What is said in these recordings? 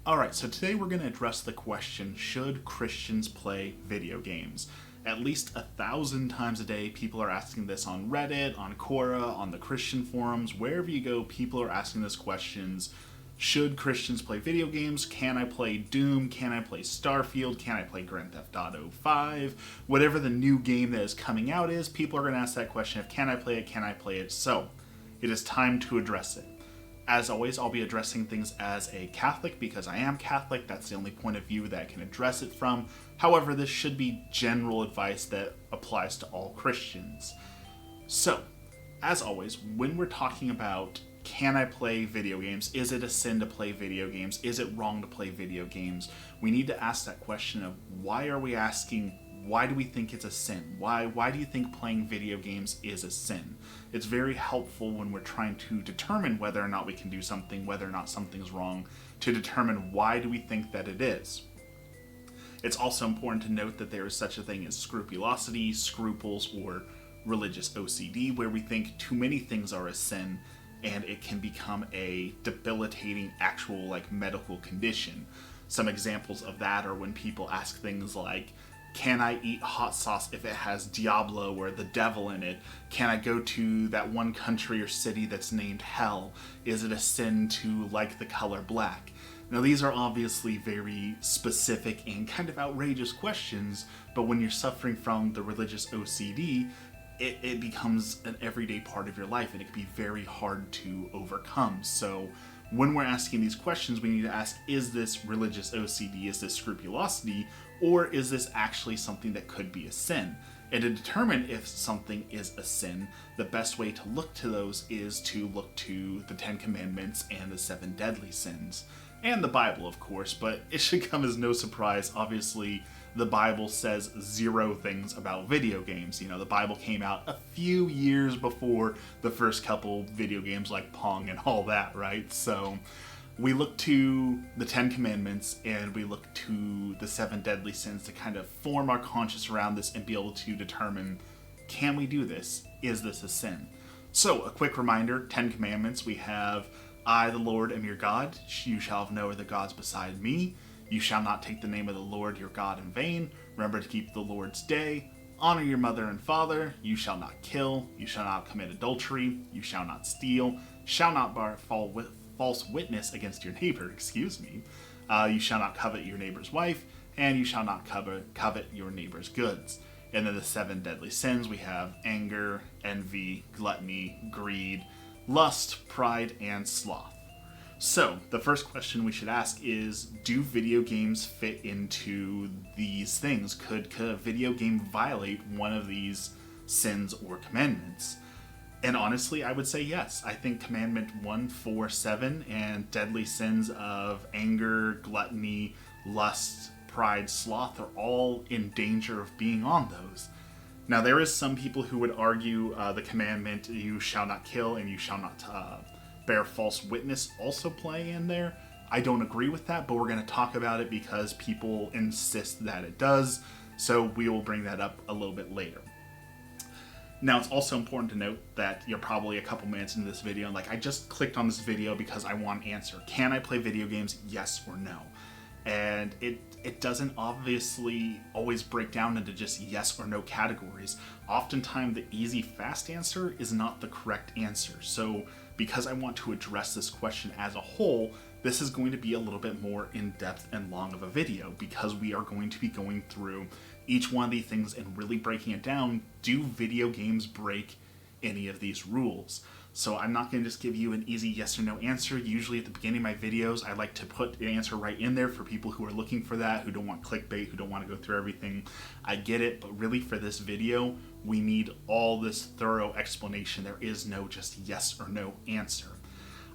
Alright, so today we're going to address the question, should Christians play video games? At least 1,000 times a day, people are asking this on Reddit, on Quora, on the Christian forums, wherever you go, people are asking this questions. Should Christians play video games? Can I play Doom? Can I play Starfield? Can I play Grand Theft Auto 5? Whatever the new game that is coming out is, people are going to ask that question of, can I play it? Can I play it? So, it is time to address it. As always, I'll be addressing things as a Catholic because I am Catholic. That's the only point of view that I can address it from. However, this should be general advice that applies to all Christians. So, as always, when we're talking about can I play video games, is it a sin to play video games, is it wrong to play video games, we need to ask that question of why are we asking, why do we think it's a sin? Why do you think playing video games is a sin? It's very helpful when we're trying to determine whether or not we can do something, whether or not something's wrong, to determine why do we think that it is. It's also important to note that there is such a thing as scrupulosity, scruples, or religious OCD, where we think too many things are a sin, and it can become a debilitating actual medical condition. Some examples of that are when people ask things like, can I eat hot sauce if it has Diablo or the devil in it? Can I go to that one country or city that's named Hell? Is it a sin to like the color black? Now, these are obviously very specific and kind of outrageous questions, but when you're suffering from the religious OCD, it becomes an everyday part of your life, and it can be very hard to overcome. So when we're asking these questions, we need to ask, is this religious OCD, is this scrupulosity, or is this actually something that could be a sin? And to determine if something is a sin, the best way to look to those is to look to the 10 Commandments and the 7 deadly sins. And the Bible, of course, but it should come as no surprise. Obviously, the Bible says 0 things about video games. You know, the Bible came out a few years before the first couple video games like Pong and all that, right? So we look to the 10 Commandments and we look to the 7 deadly sins to kind of form our conscience around this and be able to determine, can we do this? Is this a sin? So, a quick reminder, 10 Commandments, we have, I, the Lord, am your God. You shall have no other gods beside me. You shall not take the name of the Lord your God in vain. Remember to keep the Lord's day. Honor your mother and father. You shall not kill. You shall not commit adultery. You shall not steal. Shall not bear false witness against your neighbor. You shall not covet your neighbor's wife. And you shall not covet your neighbor's goods. And then the 7 deadly sins, we have anger, envy, gluttony, greed, lust, pride, and sloth. So, the first question we should ask is, do video games fit into these things? Could a video game violate one of these sins or commandments? And honestly, I would say yes. I think Commandment 1, 4, 7, and deadly sins of anger, gluttony, lust, pride, sloth are all in danger of being on those. Now, there is some people who would argue the commandment, you shall not kill and you shall not bear false witness, also play in there. I don't agree with that, but we're going to talk about it because people insist that it does, so we will bring that up a little bit later. Now, it's also important to note that you're probably a couple minutes into this video and I just clicked on this video because I want an answer. Can I play video games? Yes or no? And it doesn't obviously always break down into just yes or no categories. Oftentimes, the easy, fast answer is not the correct answer. So, because I want to address this question as a whole, this is going to be a little bit more in-depth and long of a video because we are going to be going through each one of these things and really breaking it down. Do video games break any of these rules? So I'm not going to just give you an easy yes or no answer. Usually at the beginning of my videos, I like to put the answer right in there for people who are looking for that, who don't want clickbait, who don't want to go through everything. I get it, but really for this video, we need all this thorough explanation. There is no just yes or no answer.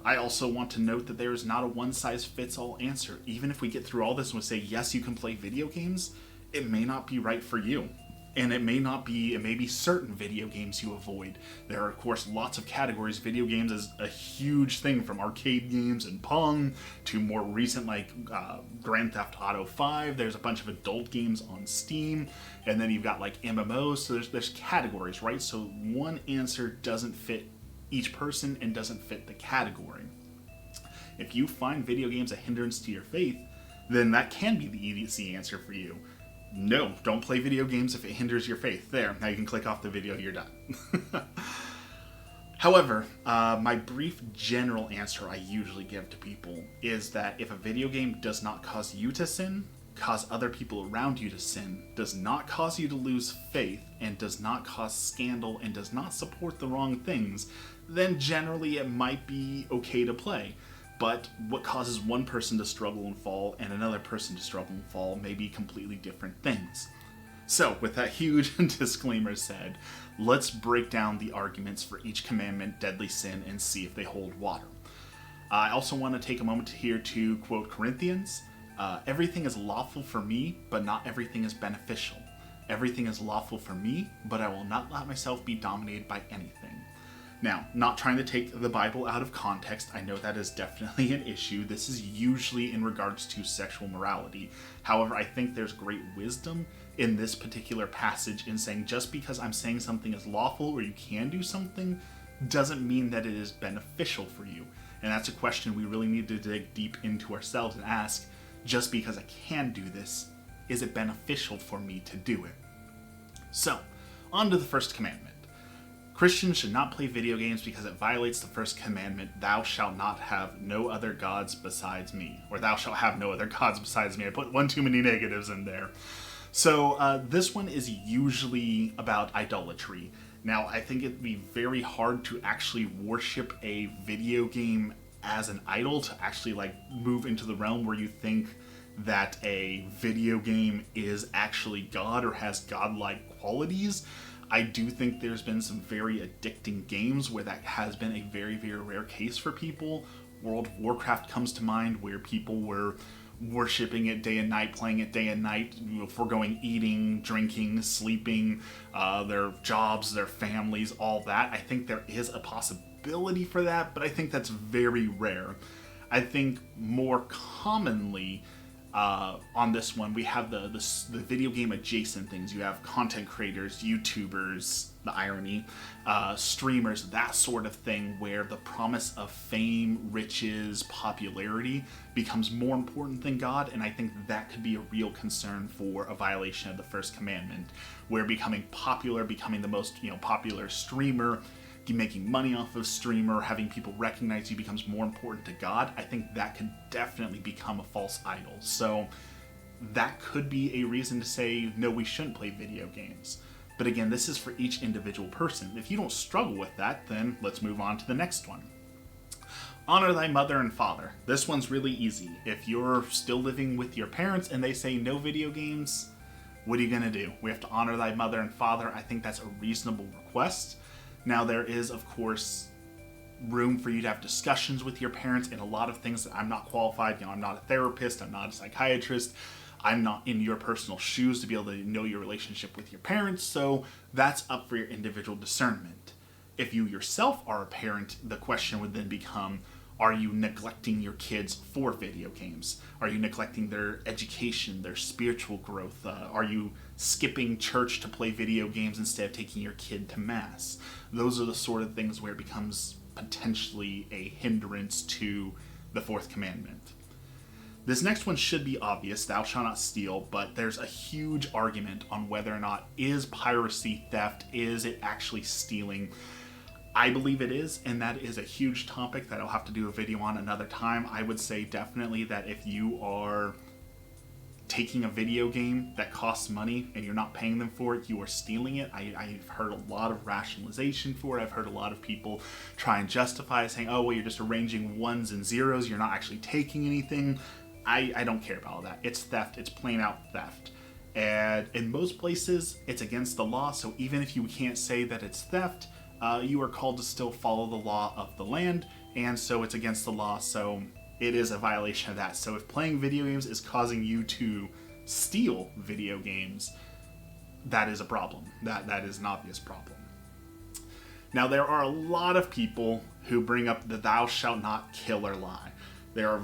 I also want to note that there is not a one-size-fits-all answer. Even if we get through all this and we say, yes, you can play video games, it may not be right for you. And it may be certain video games you avoid. There are, of course, lots of categories. Video games is a huge thing, from arcade games and Pong to more recent Grand Theft Auto 5. There's a bunch of adult games on Steam. And then you've got MMOs. So there's categories, right? So one answer doesn't fit each person and doesn't fit the category. If you find video games a hindrance to your faith, then that can be the easy answer for you. No, don't play video games if it hinders your faith. There, now you can click off the video, you're done. However, my brief general answer I usually give to people is that if a video game does not cause you to sin, cause other people around you to sin, does not cause you to lose faith, and does not cause scandal, and does not support the wrong things, then generally it might be okay to play. But what causes one person to struggle and fall and another person to struggle and fall may be completely different things. So, with that huge disclaimer said, let's break down the arguments for each commandment, deadly sin, and see if they hold water. I also want to take a moment here to quote Corinthians. Everything is lawful for me, but not everything is beneficial. Everything is lawful for me, but I will not let myself be dominated by anything. Now, not trying to take the Bible out of context, I know that is definitely an issue. This is usually in regards to sexual morality. However, I think there's great wisdom in this particular passage in saying just because I'm saying something is lawful or you can do something doesn't mean that it is beneficial for you. And that's a question we really need to dig deep into ourselves and ask, just because I can do this, is it beneficial for me to do it? So, on to the first commandment. Christians should not play video games because it violates the first commandment, thou shalt not have no other gods besides me. Or thou shalt have no other gods besides me. I put one too many negatives in there. So this one is usually about idolatry. Now, I think it'd be very hard to actually worship a video game as an idol, to actually like move into the realm where you think that a video game is actually God or has godlike qualities. I do think there's been some very addicting games where that has been a very, very rare case for people. World of Warcraft comes to mind, where people were worshipping it day and night, playing it day and night, foregoing eating, drinking, sleeping, their jobs, their families, all that. I think there is a possibility for that, but I think that's very rare. I think more commonly on this one, we have the video game adjacent things. You have content creators, YouTubers, the irony, streamers, that sort of thing, where the promise of fame, riches, popularity becomes more important than God, and I think that could be a real concern for a violation of the first commandment, where becoming popular, becoming the most popular streamer, making money off of streamer, having people recognize you becomes more important to God. I think that could definitely become a false idol. So that could be a reason to say, no, we shouldn't play video games. But again, this is for each individual person. If you don't struggle with that, then let's move on to the next one. Honor thy mother and father. This one's really easy. If you're still living with your parents and they say no video games, what are you going to do? We have to honor thy mother and father. I think that's a reasonable request. Now, there is, of course, room for you to have discussions with your parents in a lot of things that I'm not qualified. I'm not a therapist. I'm not a psychiatrist. I'm not in your personal shoes to be able to know your relationship with your parents. So that's up for your individual discernment. If you yourself are a parent, the question would then become, are you neglecting your kids for video games? Are you neglecting their education, their spiritual growth? Are you skipping church to play video games instead of taking your kid to mass? Those are the sort of things where it becomes potentially a hindrance to the fourth commandment. This next one should be obvious, thou shalt not steal, but there's a huge argument on whether or not is piracy theft, is it actually stealing? I believe it is, and that is a huge topic that I'll have to do a video on another time. I would say definitely that if you are taking a video game that costs money and you're not paying them for it, you are stealing it. I've heard a lot of rationalization for it. I've heard a lot of people try and justify it, saying, oh, well, you're just arranging ones and zeros. You're not actually taking anything. I don't care about all that. It's theft. It's plain out theft. And in most places, it's against the law. So even if you can't say that it's theft, you are called to still follow the law of the land, and so it's against the law, so it is a violation of that. So if playing video games is causing you to steal video games, that is a problem. That is an obvious problem. Now, there are a lot of people who bring up the thou shalt not kill or lie. There are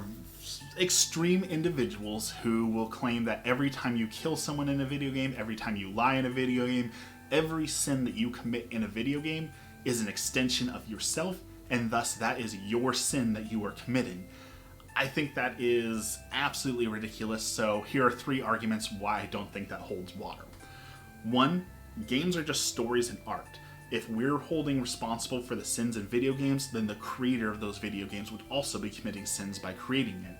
extreme individuals who will claim that every time you kill someone in a video game, every time you lie in a video game, every sin that you commit in a video game is an extension of yourself, and thus that is your sin that you are committing. I think that is absolutely ridiculous. So here are 3 arguments why I don't think that holds water. 1, games are just stories and art. If we're holding responsible for the sins in video games, then the creator of those video games would also be committing sins by creating it.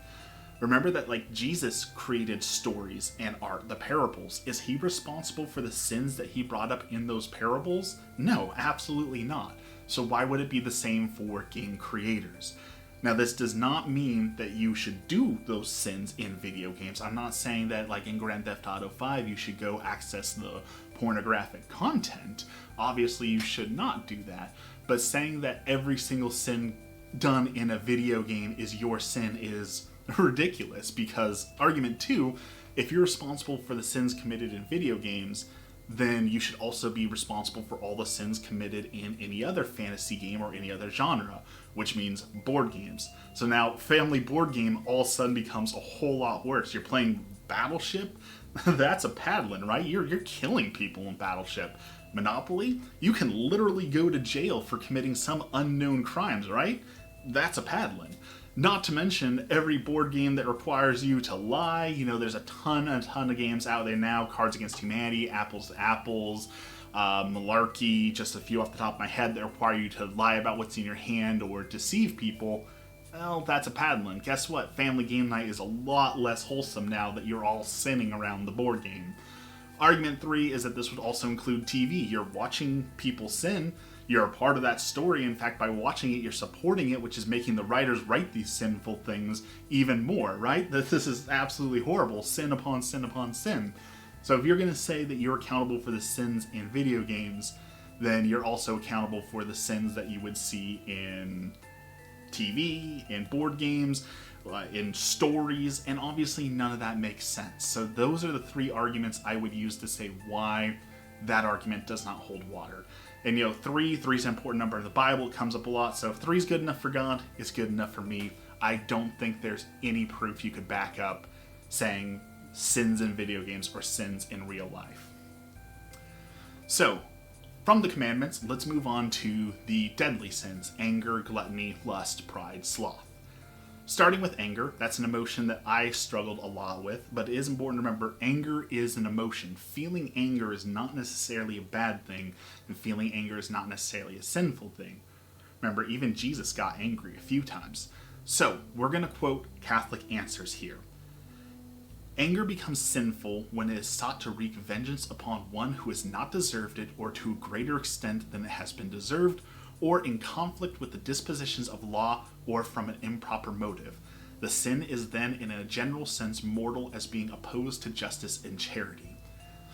Remember that, like, Jesus created stories and art, the parables. Is he responsible for the sins that he brought up in those parables? No, absolutely not. So why would it be the same for game creators? Now, this does not mean that you should do those sins in video games. I'm not saying that, like in Grand Theft Auto 5, you should go access the pornographic content. Obviously, you should not do that. But saying that every single sin done in a video game is your sin is ridiculous, because argument 2, if you're responsible for the sins committed in video games, then you should also be responsible for all the sins committed in any other fantasy game or any other genre, which means board games. So now family board game all of a sudden becomes a whole lot worse. You're playing Battleship? That's a paddling, right? You're killing people in Battleship. Monopoly? You can literally go to jail for committing some unknown crimes, right? That's a paddling. Not to mention every board game that requires you to lie. You know, there's a ton of games out there now. Cards Against Humanity, Apples to Apples, Malarkey, just a few off the top of my head that require you to lie about what's in your hand or deceive people. Well, that's a paddling. Guess what? Family game night is a lot less wholesome now that you're all sinning around the board game. Argument 3 is that this would also include TV. You're watching people sin. You're a part of that story. In fact, by watching it, you're supporting it, which is making the writers write these sinful things even more, right? This is absolutely horrible. Sin upon sin upon sin. So if you're going to say that you're accountable for the sins in video games, then you're also accountable for the sins that you would see in TV, in board games, in stories, and obviously none of that makes sense. So those are the 3 arguments I would use to say why that argument does not hold water. And, you know, 3 is an important number in the Bible. It comes up a lot. So if 3 is good enough for God, it's good enough for me. I don't think there's any proof you could back up saying sins in video games or sins in real life. So, from the commandments, let's move on to the deadly sins: anger, gluttony, lust, pride, sloth. Starting with anger, that's an emotion that I struggled a lot with, but it is important to remember anger is an emotion. Feeling anger is not necessarily a bad thing, and feeling anger is not necessarily a sinful thing. Remember, even Jesus got angry a few times. So, we're going to quote Catholic answers here. Anger becomes sinful when it is sought to wreak vengeance upon one who has not deserved it, or to a greater extent than it has been deserved, or in conflict with the dispositions of law, or from an improper motive. The sin is then, in a general sense, mortal, as being opposed to justice and charity.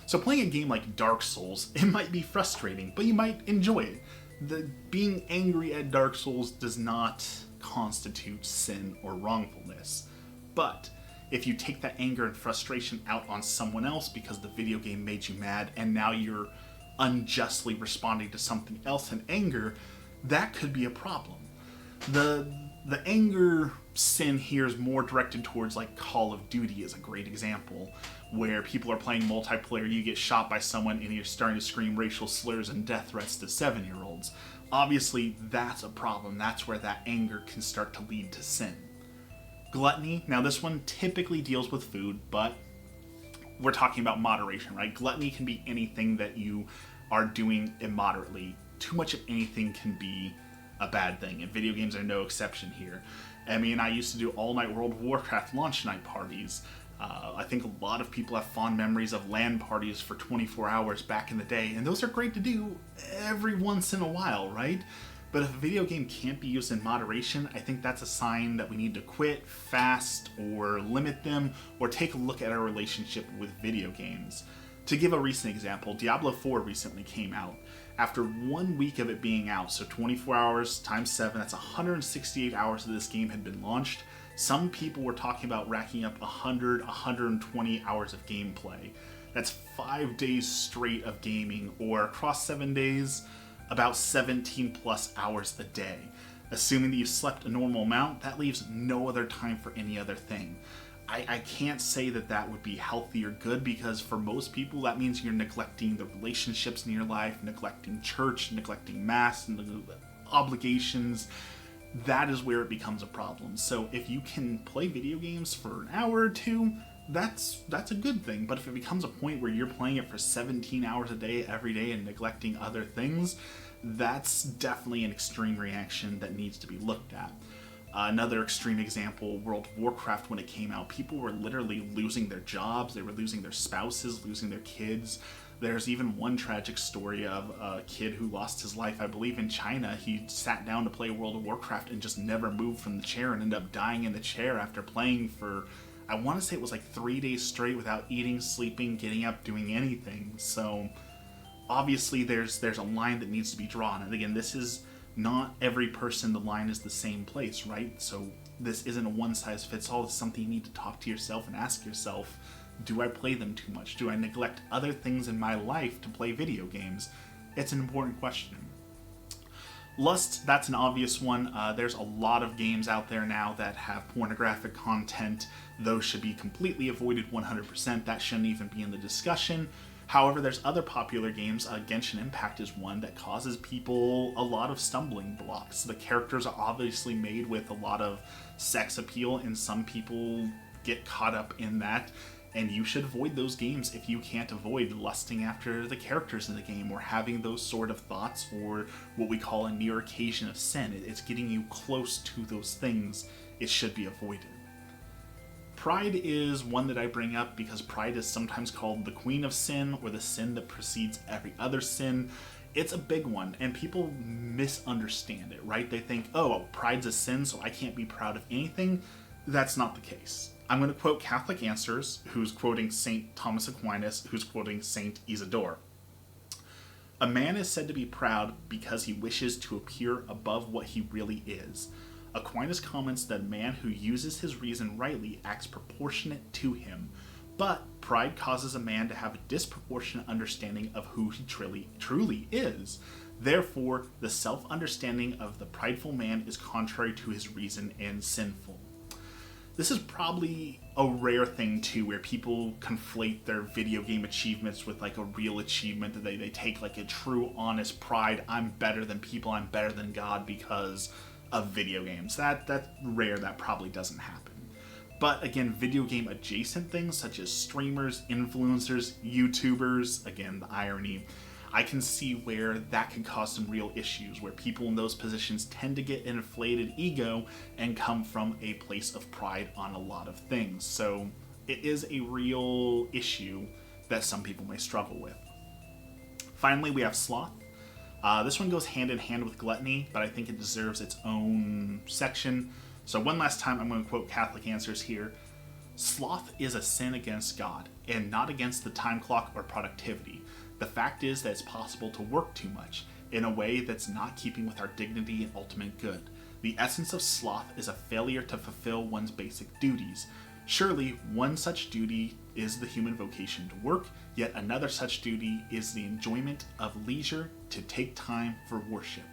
So playing a game like Dark Souls, it might be frustrating, but you might enjoy it. Being angry at Dark Souls does not constitute sin or wrongfulness. But if you take that anger and frustration out on someone else because the video game made you mad, and now you're unjustly responding to something else in anger, that could be a problem. The anger sin here is more directed towards, like, Call of Duty is a great example, where people are playing multiplayer, you get shot by someone and you're starting to scream racial slurs and death threats to 7-year-olds. Obviously, that's a problem. That's where that anger can start to lead to sin. Gluttony, now this one typically deals with food, but we're talking about moderation, right? Gluttony can be anything that you are doing immoderately. Too much of anything can be a bad thing, and video games are no exception here. Emmy and I used to do all-night World of Warcraft launch night parties. I think a lot of people have fond memories of LAN parties for 24 hours back in the day, and those are great to do every once in a while, right? But if a video game can't be used in moderation, I think that's a sign that we need to quit, fast, or limit them, or take a look at our relationship with video games. To give a recent example, Diablo 4 recently came out. After 1 week of it being out, so 24 hours times 7, that's 168 hours that this game had been launched. Some people were talking about racking up 100, 120 hours of gameplay. That's 5 days straight of gaming, or across 7 days, about 17 plus hours a day. Assuming that you slept a normal amount, that leaves no other time for any other thing. I can't say that that would be healthy or good, because for most people that means you're neglecting the relationships in your life, neglecting church, neglecting mass, and the obligations. that is where it becomes a problem. So if you can play video games for an hour or two, that's a good thing. But if it becomes a point where you're playing it for 17 hours a day every day and neglecting other things, that's definitely an extreme reaction that needs to be looked at. Another extreme example, World of Warcraft, when it came out, people were literally losing their jobs, they were losing their spouses, losing their kids. There's even one tragic story of a kid who lost his life, I believe in China. He sat down to play World of Warcraft and just never moved from the chair and ended up dying in the chair after playing for, I want to say it was like 3 days straight without eating, sleeping, getting up, doing anything. So obviously there's a line that needs to be drawn. And again, this is not every person, the line is the same place, right? So this isn't a one-size-fits-all. It's something you need to talk to yourself and ask yourself, do I play them too much? Do I neglect other things in my life to play video games? It's an important question. Lust, that's an obvious one. There's a lot of games out there now that have pornographic content. Those should be completely avoided 100%. That shouldn't even be in the discussion. However, there's other popular games. Genshin Impact is one that causes people a lot of stumbling blocks. The characters are obviously made with a lot of sex appeal, and some people get caught up in that. And you should avoid those games if you can't avoid lusting after the characters in the game or having those sort of thoughts, or what we call a near occasion of sin. It's getting you close to those things. It should be avoided. Pride is one that I bring up because pride is sometimes called the queen of sin, or the sin that precedes every other sin. It's a big one, and people misunderstand it, right? They think, oh, pride's a sin, so I can't be proud of anything. That's not the case. I'm going to quote Catholic Answers, who's quoting St. Thomas Aquinas, who's quoting St. Isidore. A man is said to be proud because he wishes to appear above what he really is. Aquinas comments that a man who uses his reason rightly acts proportionate to him, but pride causes a man to have a disproportionate understanding of who he truly is. Therefore, the self-understanding of the prideful man is contrary to his reason and sinful. This is probably a rare thing too, where people conflate their video game achievements with like a real achievement, that they take like a true honest pride. I'm better than people, I'm better than God because of video games. That's rare. That probably doesn't happen. But again, video game adjacent things such as streamers, influencers, YouTubers, again, the irony, I can see where that can cause some real issues, where people in those positions tend to get an inflated ego and come from a place of pride on a lot of things. So it is a real issue that some people may struggle with. Finally, we have sloth. This one goes hand in hand with gluttony, but I think it deserves its own section. So one last time, I'm going to quote Catholic Answers here. Sloth is a sin against God, and not against the time clock or productivity. The fact is that it's possible to work too much, in a way that's not keeping with our dignity and ultimate good. The essence of sloth is a failure to fulfill one's basic duties. Surely, one such duty is the human vocation to work, yet another such duty is the enjoyment of leisure to take time for worship.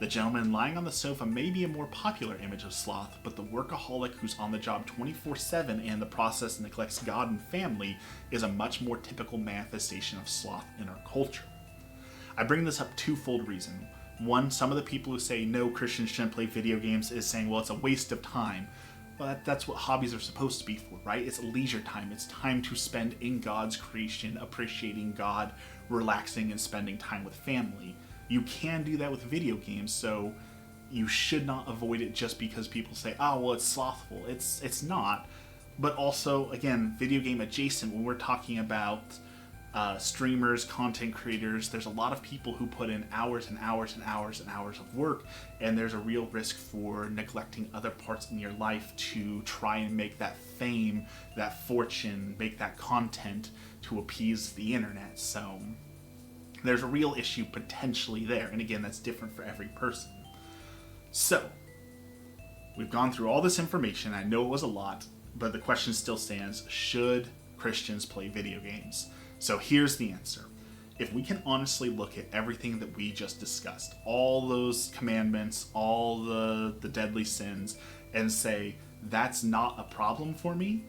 The gentleman lying on the sofa may be a more popular image of sloth, but the workaholic who's on the job 24/7 and in the process neglects God and family is a much more typical manifestation of sloth in our culture. I bring this up twofold reason. One, some of the people who say no, Christians shouldn't play video games is saying, well, it's a waste of time. But that's what hobbies are supposed to be for, right? It's leisure time. It's time to spend in God's creation, appreciating God, relaxing, and spending time with family. You can do that with video games, so you should not avoid it just because people say, oh, well, it's slothful. It's not. But also, again, video game adjacent, when we're talking about streamers, content creators, there's a lot of people who put in hours and hours and hours and hours of work, and there's a real risk for neglecting other parts in your life to try and make that fame, that fortune, make that content to appease the internet. So there's a real issue potentially there, and again, that's different for every person. So we've gone through all this information. I know it was a lot, but the question still stands: should Christians play video games? So here's the answer. If we can honestly look at everything that we just discussed, all those commandments, all the deadly sins, and say, that's not a problem for me,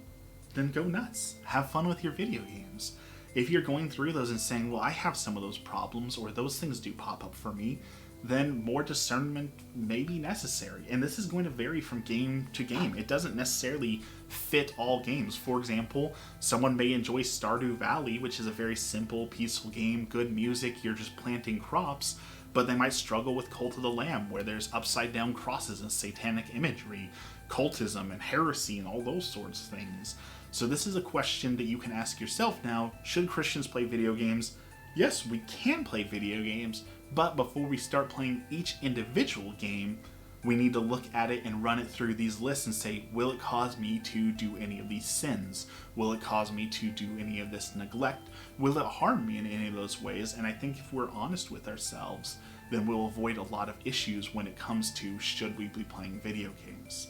then go nuts. Have fun with your video games. If you're going through those and saying, well, I have some of those problems, or those things do pop up for me, then more discernment may be necessary. And this is going to vary from game to game. It doesn't necessarily fit all games. For example, someone may enjoy Stardew Valley, which is a very simple, peaceful game, good music, you're just planting crops, but they might struggle with Cult of the Lamb, where there's upside down crosses and satanic imagery, cultism and heresy and all those sorts of things. So this is a question that you can ask yourself now. Should Christians play video games? Yes, we can play video games, but before we start playing each individual game, we need to look at it and run it through these lists and say, will it cause me to do any of these sins? Will it cause me to do any of this neglect? Will it harm me in any of those ways? And I think if we're honest with ourselves, then we'll avoid a lot of issues when it comes to should we be playing video games.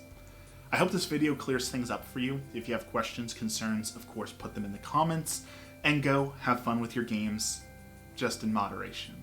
I hope this video clears things up for you. If you have questions, concerns, of course, put them in the comments, and go have fun with your games, just in moderation.